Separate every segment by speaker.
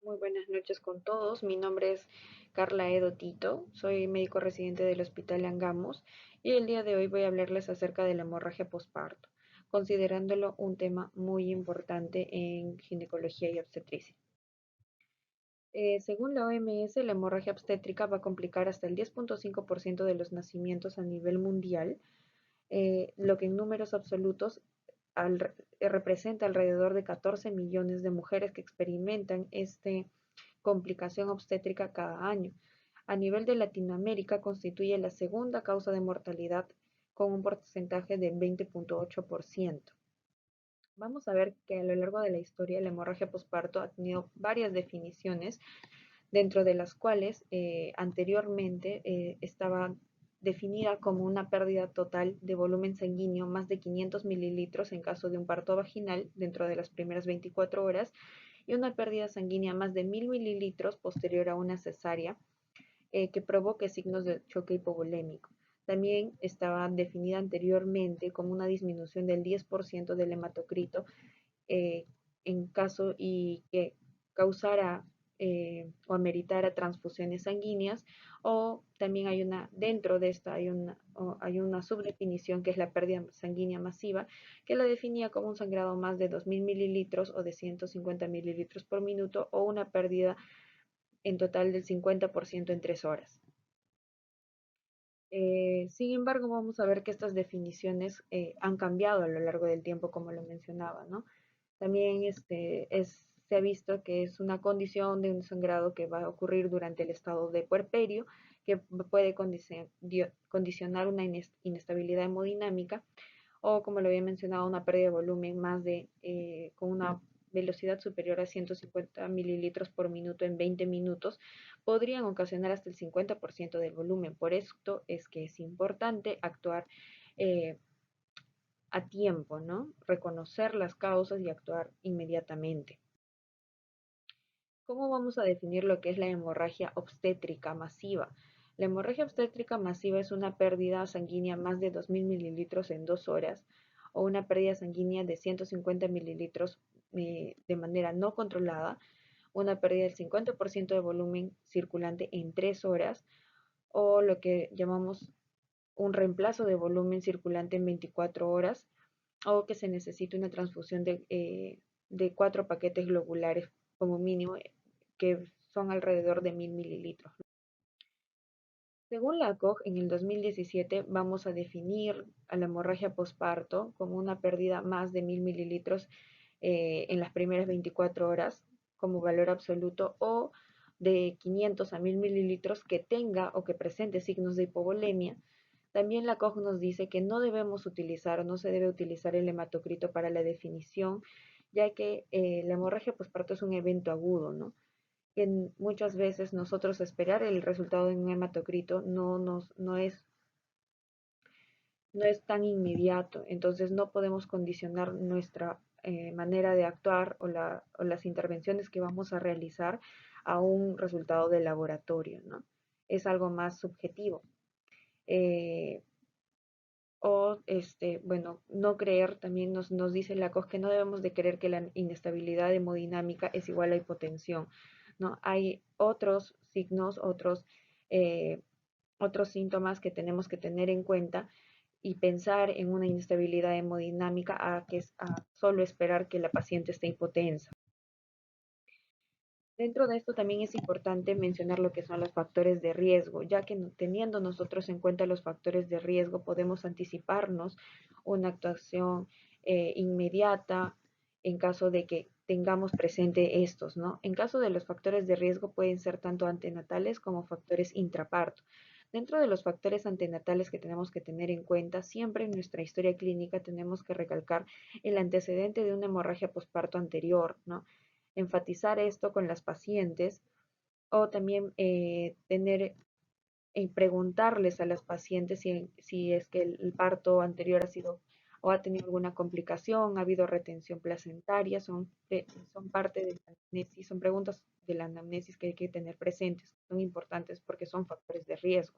Speaker 1: Muy buenas noches con todos. Mi nombre es Carla Edo Tito. Soy médico residente del Hospital Angamos y el día de hoy voy a hablarles acerca de la hemorragia posparto, considerándolo un tema muy importante en ginecología y obstetricia. Según la OMS, la hemorragia obstétrica va a complicar hasta el 10.5% de los nacimientos a nivel mundial, lo que en números absolutos representa alrededor de 14 millones de mujeres que experimentan esta complicación obstétrica cada año. A nivel de Latinoamérica constituye la segunda causa de mortalidad con un porcentaje de 20.8%. Vamos a ver que a lo largo de la historia la hemorragia posparto ha tenido varias definiciones, dentro de las cuales anteriormente estaba definida como una pérdida total de volumen sanguíneo más de 500 mililitros en caso de un parto vaginal dentro de las primeras 24 horas y una pérdida sanguínea más de 1000 mililitros posterior a una cesárea que provoque signos de choque hipovolémico. También estaba definida anteriormente como una disminución del 10% del hematocrito eh, en caso y que causara o ameritara transfusiones sanguíneas, o también hay una, dentro de esta hay una subdefinición que es la pérdida sanguínea masiva, que la definía como un sangrado más de 2000 mililitros o de 150 mililitros por minuto o una pérdida en total del 50% en 3 horas. Sin embargo, vamos a ver que estas definiciones han cambiado a lo largo del tiempo, como lo mencionaba, ¿no? También se ha visto que es una condición de un sangrado que va a ocurrir durante el estado de puerperio, que puede condicionar una inestabilidad hemodinámica o, como lo había mencionado, una pérdida de volumen con una velocidad superior a 150 mililitros por minuto en 20 minutos, podrían ocasionar hasta el 50% del volumen. Por esto es que es importante actuar eh, a tiempo, ¿no? Reconocer las causas y actuar inmediatamente. ¿Cómo vamos a definir lo que es la hemorragia obstétrica masiva? La hemorragia obstétrica masiva es una pérdida sanguínea más de 2000 mililitros en 2 horas o una pérdida sanguínea de 150 mililitros de manera no controlada, una pérdida del 50% de volumen circulante en 3 horas o lo que llamamos un reemplazo de volumen circulante en 24 horas o que se necesite una transfusión de 4 paquetes globulares como mínimo, que son alrededor de 1000 mililitros. Según la COG, en el 2017 vamos a definir a la hemorragia posparto como una pérdida más de 1000 mililitros en las primeras 24 horas como valor absoluto o de 500 a 1000 mililitros que tenga o que presente signos de hipovolemia. También la COG nos dice que no debemos utilizar, no se debe utilizar el hematocrito para la definición, ya que la hemorragia posparto es un evento agudo, ¿no? Que muchas veces nosotros esperar el resultado de un hematocrito no es tan inmediato, entonces no podemos condicionar nuestra manera de actuar o las intervenciones que vamos a realizar a un resultado de laboratorio, ¿no? Es algo más subjetivo. Eh, bueno, no creer, también nos dice la COS que no debemos de creer que la inestabilidad hemodinámica es igual a hipotensión, ¿no? Hay otros signos, eh, otros síntomas que tenemos que tener en cuenta y pensar en una inestabilidad hemodinámica a que es a solo esperar que la paciente esté hipotensa. Dentro de esto también es importante mencionar lo que son los factores de riesgo, ya que teniendo nosotros en cuenta los factores de riesgo podemos anticiparnos una actuación inmediata en caso de que tengamos presente estos, ¿no? En caso de los factores de riesgo pueden ser tanto antenatales como factores intraparto. Dentro de los factores antenatales que tenemos que tener en cuenta, siempre en nuestra historia clínica tenemos que recalcar el antecedente de una hemorragia posparto anterior, ¿no? Enfatizar esto con las pacientes o también tener y preguntarles a las pacientes si es que el parto anterior ha sido o ha tenido alguna complicación, ha habido retención placentaria, son parte de la anamnesis, son preguntas de la anamnesis que hay que tener presentes, son importantes porque son factores de riesgo.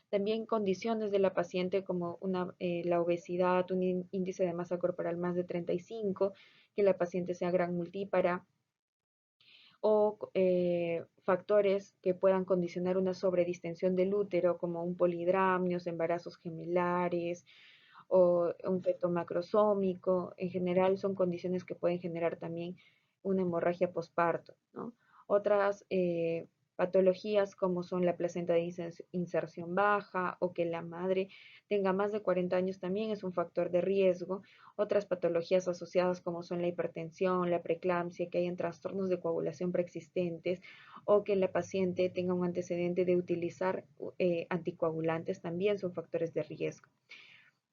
Speaker 1: También condiciones de la paciente como la obesidad, un índice de masa corporal más de 35, que la paciente sea gran multípara, o factores que puedan condicionar una sobredistensión del útero, como un polidramnios, embarazos gemelares o un feto macrosómico. En general son condiciones que pueden generar también una hemorragia posparto, ¿no? Otras patologías como son la placenta de inserción baja o que la madre tenga más de 40 años también es un factor de riesgo. Otras patologías asociadas como son la hipertensión, la preeclampsia, que hayan trastornos de coagulación preexistentes o que la paciente tenga un antecedente de utilizar anticoagulantes también son factores de riesgo.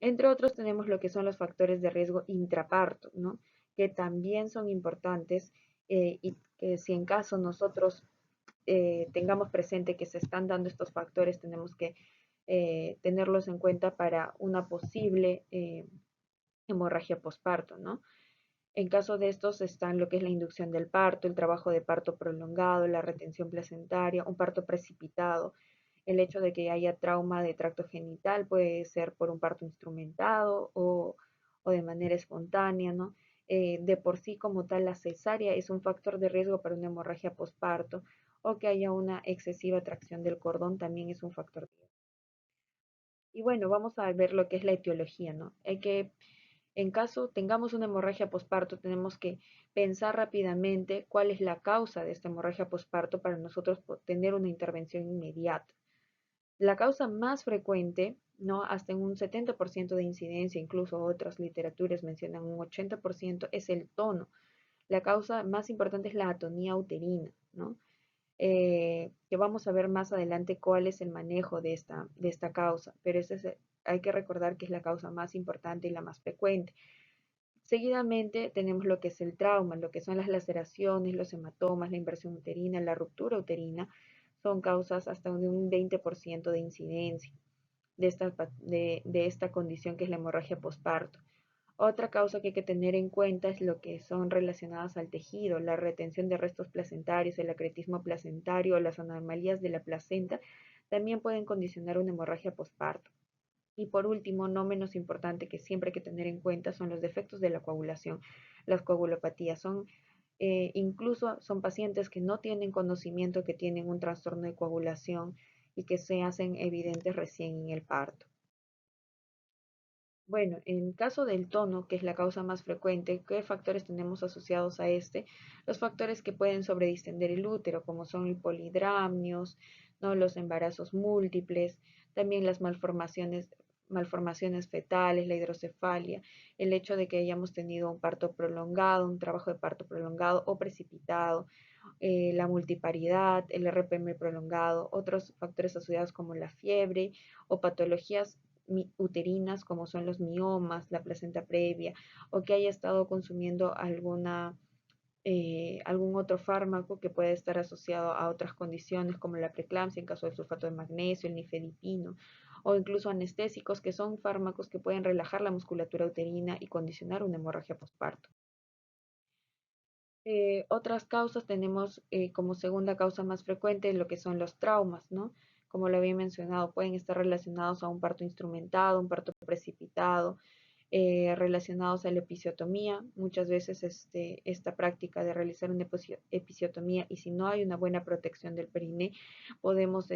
Speaker 1: Entre otros tenemos lo que son los factores de riesgo intraparto, ¿no? Que también son importantes y que si en caso nosotros tengamos presente que se están dando estos factores, tenemos que tenerlos en cuenta para una posible hemorragia posparto, ¿no? En caso de estos están lo que es la inducción del parto, el trabajo de parto prolongado, la retención placentaria, un parto precipitado, el hecho de que haya trauma de tracto genital puede ser por un parto instrumentado o de manera espontánea, ¿no? De por sí como tal la cesárea es un factor de riesgo para una hemorragia posparto o que haya una excesiva tracción del cordón también es un factor de riesgo. Y bueno, vamos a ver lo que es la etiología, ¿no? Hay que en caso tengamos una hemorragia posparto, tenemos que pensar rápidamente cuál es la causa de esta hemorragia posparto para nosotros tener una intervención inmediata. La causa más frecuente, ¿no? Hasta en un 70% de incidencia, incluso otras literaturas mencionan un 80%, es el tono. La causa más importante es la atonía uterina, ¿no? Que vamos a ver más adelante cuál es el manejo de esta causa, pero hay que recordar que es la causa más importante y la más frecuente. Seguidamente tenemos lo que es el trauma, lo que son las laceraciones, los hematomas, la inversión uterina, la ruptura uterina, son causas hasta de un 20% de incidencia de esta condición que es la hemorragia posparto. Otra causa que hay que tener en cuenta es lo que son relacionadas al tejido, la retención de restos placentarios, el acretismo placentario o las anomalías de la placenta también pueden condicionar una hemorragia posparto. Y por último, no menos importante que siempre hay que tener en cuenta son los defectos de la coagulación. Las coagulopatías incluso son pacientes que no tienen conocimiento que tienen un trastorno de coagulación y que se hacen evidentes recién en el parto. Bueno, en caso del tono, que es la causa más frecuente, ¿qué factores tenemos asociados a este? Los factores que pueden sobredistender el útero, como son el polidramnios, ¿no? Los embarazos múltiples, también las malformaciones fetales, la hidrocefalia, el hecho de que hayamos tenido un parto prolongado, un trabajo de parto prolongado o precipitado, la multiparidad, el RPM prolongado, otros factores asociados como la fiebre o patologías uterinas como son los miomas, la placenta previa o que haya estado consumiendo algún otro fármaco que puede estar asociado a otras condiciones como la preeclampsia en caso del sulfato de magnesio, el nifedipino o incluso anestésicos que son fármacos que pueden relajar la musculatura uterina y condicionar una hemorragia posparto. Otras causas tenemos como segunda causa más frecuente lo que son los traumas, ¿no? Como lo había mencionado, pueden estar relacionados a un parto instrumentado, un parto precipitado, relacionados a la episiotomía. Muchas veces esta práctica de realizar una episiotomía y si no hay una buena protección del periné, podemos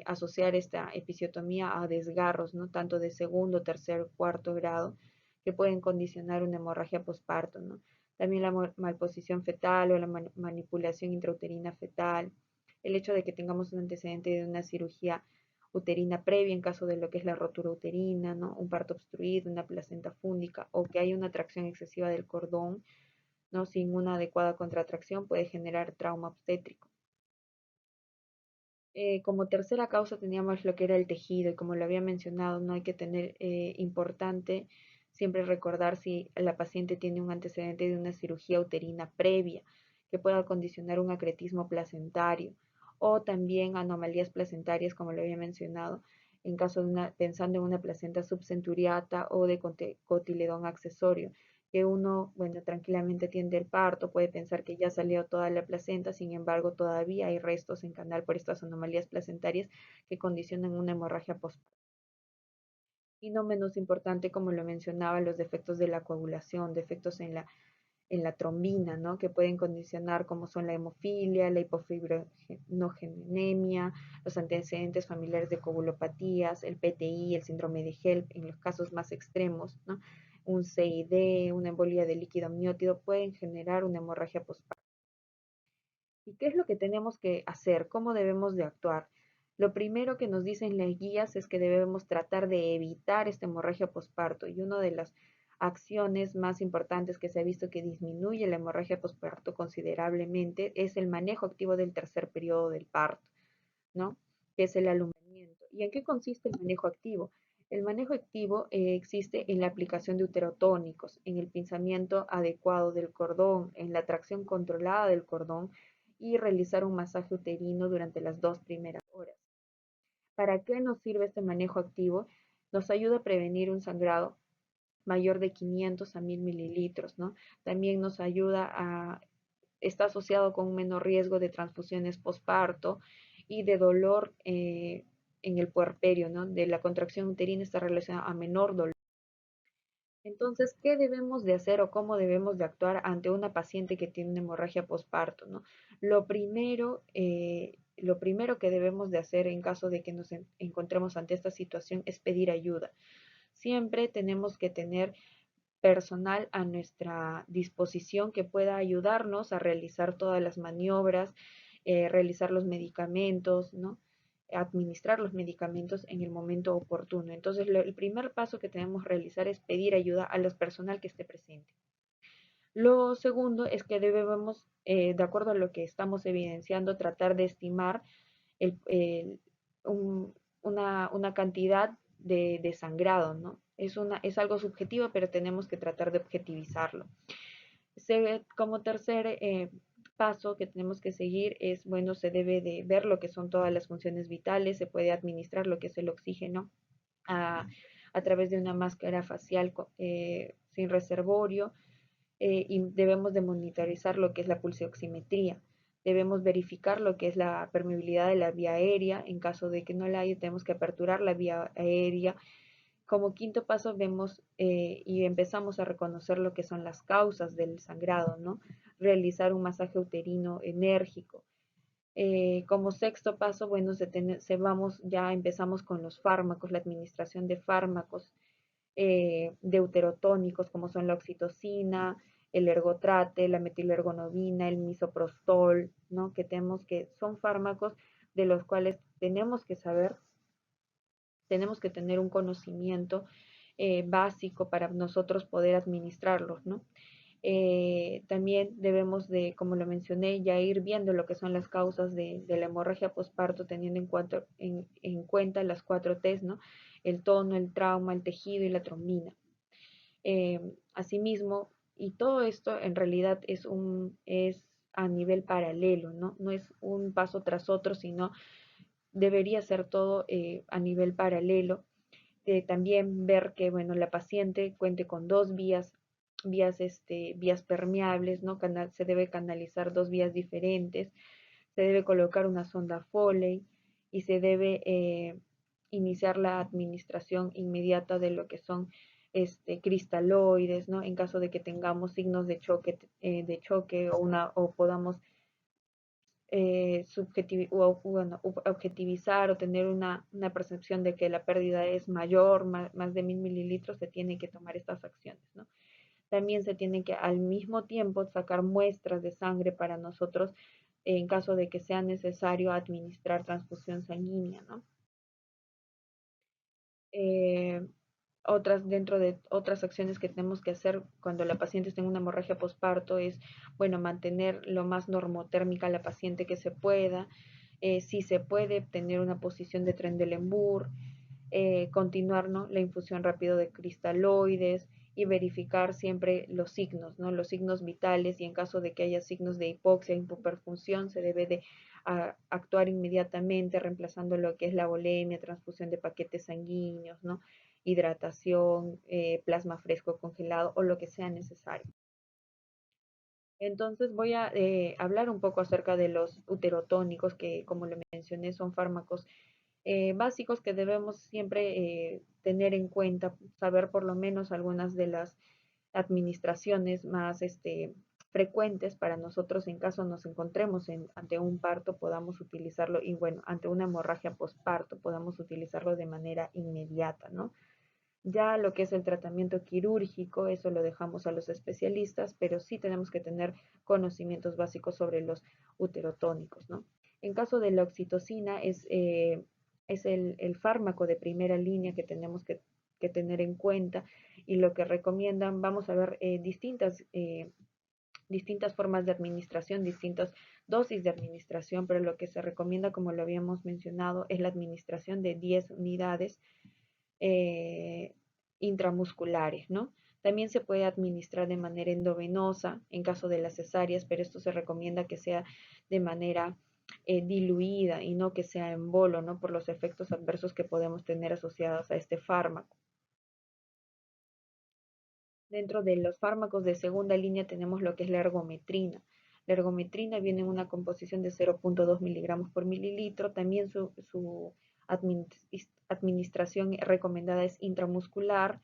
Speaker 1: asociar esta episiotomía a desgarros, ¿no? Tanto de segundo, tercer, cuarto grado, que pueden condicionar una hemorragia posparto, ¿no? También la malposición fetal o la manipulación intrauterina fetal, el hecho de que tengamos un antecedente de una cirugía uterina previa en caso de lo que es la rotura uterina, ¿no? Un parto obstruido, una placenta fúndica o que haya una tracción excesiva del cordón, ¿no? Sin una adecuada contracción puede generar trauma obstétrico. Como tercera causa teníamos lo que era el tejido y como lo había mencionado, no hay que tener importante siempre recordar si la paciente tiene un antecedente de una cirugía uterina previa que pueda condicionar un acretismo placentario o también anomalías placentarias como lo había mencionado en caso de pensando en una placenta subcenturiata o de cotiledón accesorio que uno, bueno, tranquilamente atiende el parto, puede pensar que ya salió toda la placenta, sin embargo, todavía hay restos en canal por estas anomalías placentarias que condicionan una hemorragia postparto. Y no menos importante, como lo mencionaba, los defectos de la coagulación, defectos en la trombina, ¿no? Que pueden condicionar como son la hemofilia, la hipofibrinogenemia, los antecedentes familiares de coagulopatías, el PTI, el síndrome de HELP en los casos más extremos, ¿no? Un CID, una embolia de líquido amniótico pueden generar una hemorragia postparto. ¿Y qué es lo que tenemos que hacer? ¿Cómo debemos de actuar? Lo primero que nos dicen las guías es que debemos tratar de evitar esta hemorragia postparto y una de las acciones más importantes que se ha visto que disminuye la hemorragia postparto considerablemente es el manejo activo del tercer periodo del parto, ¿no? Que es el alumbramiento. ¿Y en qué consiste el manejo activo? El manejo activo existe en la aplicación de uterotónicos, en el pinzamiento adecuado del cordón, en la tracción controlada del cordón y realizar un masaje uterino durante las 2 primeras horas. ¿Para qué nos sirve este manejo activo? Nos ayuda a prevenir un sangrado mayor de 500 a 1000 mililitros, ¿no? También nos ayuda a, está asociado con un menor riesgo de transfusiones posparto y de dolor en el puerperio, ¿no? De la contracción uterina está relacionada a menor dolor. Entonces, ¿qué debemos de hacer o cómo debemos de actuar ante una paciente que tiene una hemorragia posparto, ¿no? Lo primero que debemos de hacer en caso de que nos encontremos ante esta situación es pedir ayuda. Siempre tenemos que tener personal a nuestra disposición que pueda ayudarnos a realizar todas las maniobras, realizar los medicamentos, ¿no? Administrar los medicamentos en el momento oportuno. Entonces, el primer paso que tenemos que realizar es pedir ayuda a los personal que esté presente. Lo segundo es que debemos, de acuerdo a lo que estamos evidenciando, tratar de estimar el, un, una cantidad de sangrado, ¿no? Es algo subjetivo, pero tenemos que tratar de objetivizarlo. Como tercer paso que tenemos que seguir es, bueno, se debe de ver lo que son todas las funciones vitales, se puede administrar lo que es el oxígeno a, a través de una máscara facial sin reservorio, y debemos de monitorizar lo que es la pulsioximetría. Debemos verificar lo que es la permeabilidad de la vía aérea. En caso de que no la haya, tenemos que aperturar la vía aérea. Como quinto paso vemos y empezamos a reconocer lo que son las causas del sangrado, ¿no? Realizar un masaje uterino enérgico. Como sexto paso, bueno, ya empezamos con los fármacos, la administración de fármacos deuterotónicos como son la oxitocina, el ergotrate, la metilergonovina, el misoprostol, ¿no? Que son fármacos de los cuales tenemos que saber, tenemos que tener un conocimiento básico para nosotros poder administrarlos, ¿no? También debemos de, como lo mencioné, ya ir viendo lo que son las causas de la hemorragia posparto, teniendo en cuenta las 4 T's, ¿no? El tono, el trauma, el tejido y la trombina. Asimismo, y todo esto en realidad es a nivel paralelo, ¿no? No es un paso tras otro, sino debería ser todo a nivel paralelo. También ver que, bueno, la paciente cuente con 2 vías, vías permeables, ¿no? Se debe canalizar 2 vías diferentes, se debe colocar una sonda Foley y se debe iniciar la administración inmediata de lo que son cristaloides, ¿no? En caso de que tengamos signos de choque o podamos objetivizar o tener una percepción de que la pérdida es mayor, más de 1000 mililitros, se tiene que tomar estas acciones, ¿no? También se tiene que al mismo tiempo sacar muestras de sangre para nosotros en caso de que sea necesario administrar transfusión sanguínea, ¿no? Eh, Dentro de otras acciones que tenemos que hacer cuando la paciente está en una hemorragia posparto es, bueno, mantener lo más normotérmica a la paciente que se pueda, si se puede tener una posición de Trendelenburg, continuar, ¿no? La infusión rápido de cristaloides y verificar siempre los signos, ¿no? Los signos vitales y en caso de que haya signos de hipoxia, hipoperfunción, se debe de actuar inmediatamente reemplazando lo que es la volemia, transfusión de paquetes sanguíneos, ¿no? Hidratación, plasma fresco congelado o lo que sea necesario. Entonces voy a hablar un poco acerca de los uterotónicos que, como le mencioné, son fármacos básicos que debemos siempre tener en cuenta, saber por lo menos algunas de las administraciones más frecuentes para nosotros en caso nos encontremos ante un parto podamos utilizarlo y bueno, ante una hemorragia postparto podamos utilizarlo de manera inmediata, ¿no? Ya lo que es el tratamiento quirúrgico, eso lo dejamos a los especialistas, pero sí tenemos que tener conocimientos básicos sobre los uterotónicos, ¿no? En caso de la oxitocina, es el fármaco de primera línea que tenemos que tener en cuenta y lo que recomiendan, vamos a ver distintas formas de administración, distintas dosis de administración, pero lo que se recomienda, como lo habíamos mencionado, es la administración de 10 unidades eh, intramusculares, ¿no? También se puede administrar de manera endovenosa en caso de las cesáreas, pero esto se recomienda que sea de manera diluida y no que sea en bolo, ¿no? Por los efectos adversos que podemos tener asociados a este fármaco. Dentro de los fármacos de segunda línea tenemos lo que es la ergometrina. La ergometrina viene en una composición de 0.2 miligramos por mililitro. También su administración recomendada es intramuscular,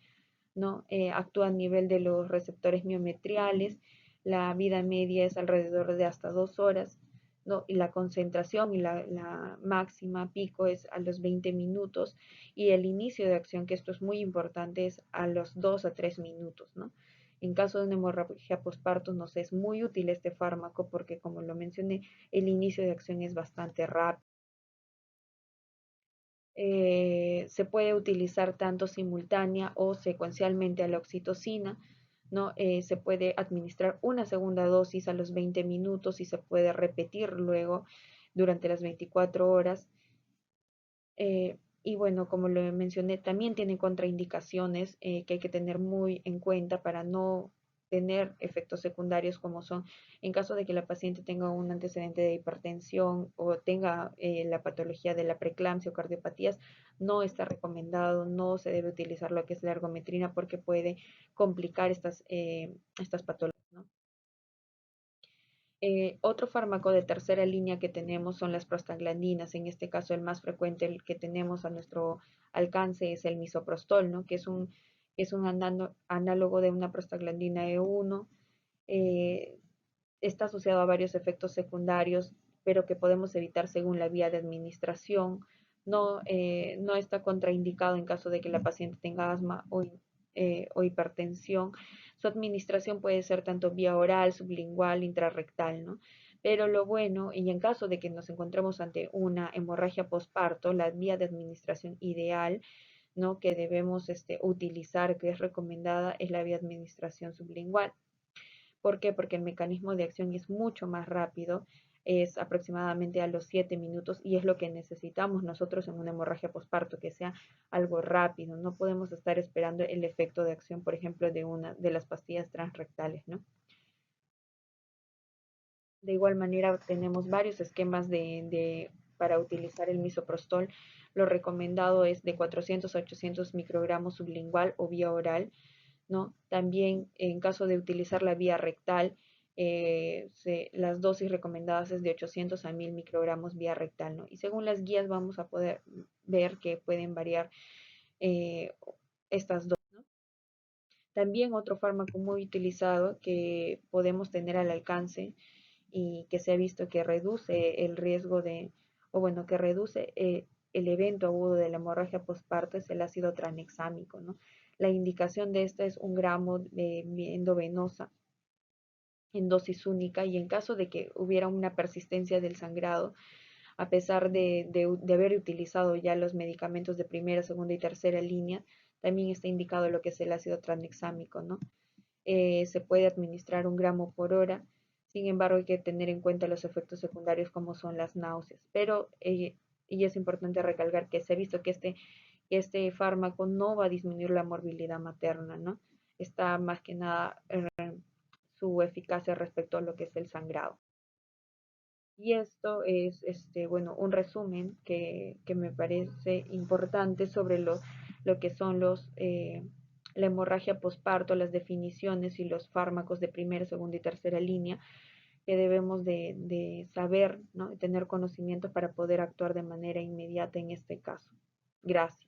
Speaker 1: ¿no? Actúa a nivel de los receptores miometriales. La vida media es alrededor de hasta 2 horas, ¿no? Y la concentración y la máxima pico es a los 20 minutos y el inicio de acción, que esto es muy importante, es a los 2 a 3 minutos, ¿no? En caso de una hemorragia postparto nos es muy útil este fármaco porque, como lo mencioné, el inicio de acción es bastante rápido. Se puede utilizar tanto simultánea o secuencialmente a la oxitocina, ¿no? Se puede administrar una segunda dosis a los 20 minutos y se puede repetir luego durante las 24 horas. Y bueno, como lo mencioné, también tiene contraindicaciones que hay que tener muy en cuenta para no tener efectos secundarios como son en caso de que la paciente tenga un antecedente de hipertensión o tenga la patología de la preeclampsia o cardiopatías, no está recomendado, no se debe utilizar lo que es la ergometrina porque puede complicar estas patologías, ¿no? Otro fármaco de tercera línea que tenemos son las prostaglandinas. En este caso, el más frecuente el que tenemos a nuestro alcance es el misoprostol, ¿no? Es un análogo de una prostaglandina E1. eh, Está asociado a varios efectos secundarios, pero que podemos evitar según la vía de administración. No está contraindicado en caso de que la paciente tenga asma o hipertensión. Su administración puede ser tanto vía oral, sublingual, intrarrectal, ¿no? Pero lo bueno, y en caso de que nos encontremos ante una hemorragia postparto, la vía de administración ideal, ¿no? Que debemos utilizar, que es recomendada, es la vía de administración sublingual. ¿Por qué? Porque el mecanismo de acción es mucho más rápido, es aproximadamente a los 7 minutos y es lo que necesitamos nosotros en una hemorragia postparto, que sea algo rápido. No podemos estar esperando el efecto de acción, por ejemplo, de una de las pastillas transrectales, ¿no? De igual manera, tenemos varios esquemas para utilizar el misoprostol. Lo recomendado es de 400 a 800 microgramos sublingual o vía oral, ¿no? También en caso de utilizar la vía rectal, las dosis recomendadas es de 800 a 1000 microgramos vía rectal, ¿no? Y según las guías vamos a poder ver que pueden variar eh, estas dosis, ¿no? También otro fármaco muy utilizado que podemos tener al alcance y que se ha visto que reduce el riesgo o bueno, que reduce el evento agudo de la hemorragia postparto es el ácido tranexámico, ¿no? La indicación de esta es 1 gramo de endovenosa en dosis única y en caso de que hubiera una persistencia del sangrado, a pesar de haber utilizado ya los medicamentos de primera, segunda y tercera línea, también está indicado lo que es el ácido tranexámico, ¿no? Se puede administrar 1 gramo por hora. Sin embargo, hay que tener en cuenta los efectos secundarios como son las náuseas. Pero y es importante recalcar que se ha visto que este fármaco no va a disminuir la morbilidad materna, ¿no? Está más que nada su eficacia respecto a lo que es el sangrado. Y esto es, bueno, un resumen que me parece importante sobre lo que son la hemorragia posparto, las definiciones y los fármacos de primera, segunda y tercera línea que debemos de saber, ¿no? Y tener conocimiento para poder actuar de manera inmediata en este caso. Gracias.